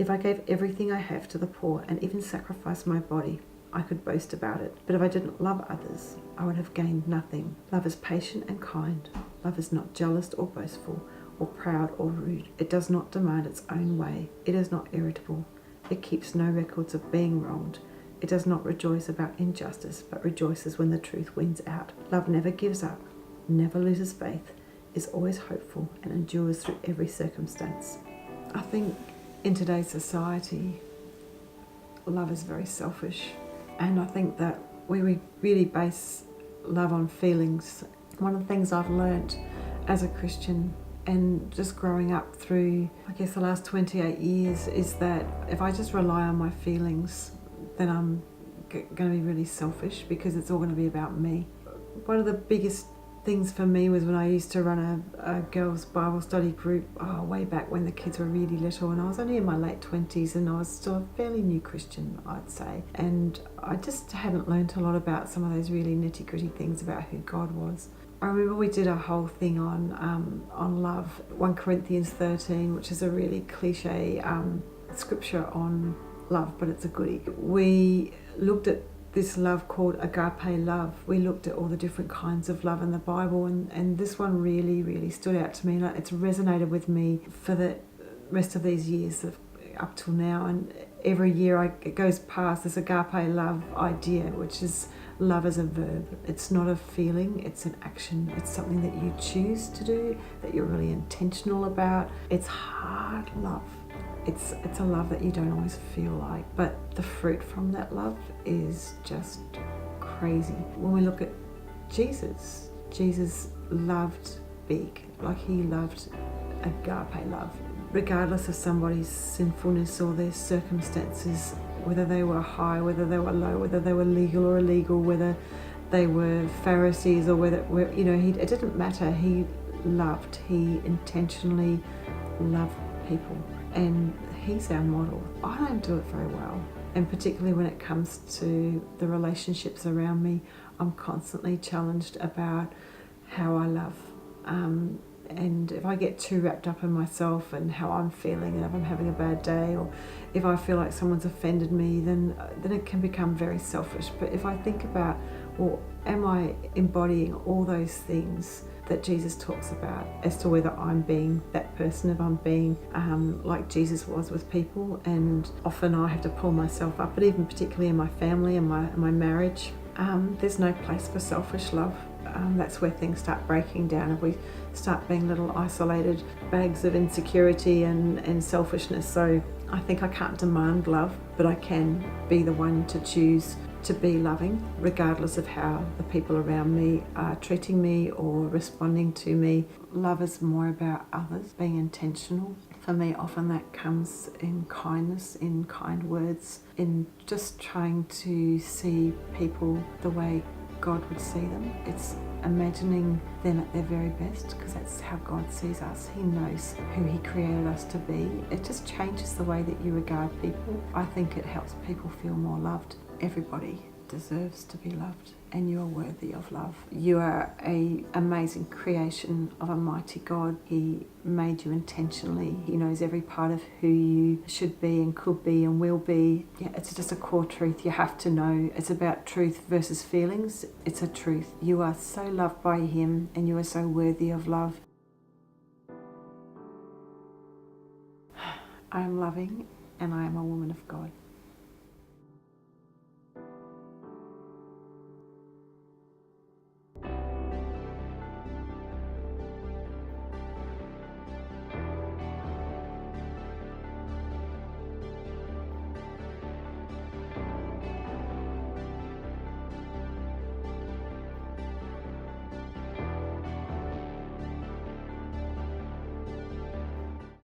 If I gave everything I have to the poor and even sacrificed my body, I could boast about it. But if I didn't love others, I would have gained nothing. Love is patient and kind. Love is not jealous or boastful or proud or rude. It does not demand its own way. It is not irritable. It keeps no records of being wronged. It does not rejoice about injustice, but rejoices when the truth wins out. Love never gives up, never loses faith, is always hopeful, and endures through every circumstance. I think in today's society, love is very selfish. And I think that we really base love on feelings. One of the things I've learnt as a Christian and just growing up through, I guess, the last 28 years is that if I just rely on my feelings, then I'm going to be really selfish because it's all going to be about me. One of the biggest things for me was when I used to run a girls' Bible study group way back when the kids were really little, and I was only in my late 20s and I was still a fairly new Christian, I'd say, and I just hadn't learned a lot about some of those really nitty-gritty things about who God was. I remember we did a whole thing on love, 1 Corinthians 13, which is a really cliche scripture on love, but it's a goodie. We looked at this love called agape love. We looked at all the different kinds of love in the Bible, and this one really, really stood out to me, and it's resonated with me for the rest of these years up till now. And every year it goes past this agape love idea, which is love as a verb. It's not a feeling, it's an action. It's something that you choose to do, that you're really intentional about. It's hard love. It's a love that you don't always feel like, but the fruit from that love is just crazy. When we look at Jesus loved big, like he loved agape love. Regardless of somebody's sinfulness or their circumstances, whether they were high, whether they were low, whether they were legal or illegal, whether they were Pharisees or whether, it didn't matter. He loved, he intentionally loved people. And he's our model. I don't do it very well. And particularly when it comes to the relationships around me, I'm constantly challenged about how I love. And if I get too wrapped up in myself and how I'm feeling, and if I'm having a bad day, or if I feel like someone's offended me, then it can become very selfish. But if I think about, well, am I embodying all those things that Jesus talks about as to whether I'm being that person, if I'm being like Jesus was with people? And often I have to pull myself up, but even particularly in my family and my marriage, there's no place for selfish love. That's where things start breaking down, if we start being little isolated bags of insecurity and selfishness. So I think I can't demand love, but I can be the one to choose to be loving, regardless of how the people around me are treating me or responding to me. Love is more about others, being intentional. For me, often that comes in kindness, in kind words, in just trying to see people the way God would see them. It's imagining them at their very best, because that's how God sees us. He knows who he created us to be. It just changes the way that you regard people. I think it helps people feel more loved. Everybody deserves to be loved, and you are worthy of love. You are an amazing creation of a mighty God. He made you intentionally. He knows every part of who you should be and could be and will be. Yeah, it's just a core truth you have to know. It's about truth versus feelings. It's a truth. You are so loved by him, and you are so worthy of love. I am loving, and I am a woman of God.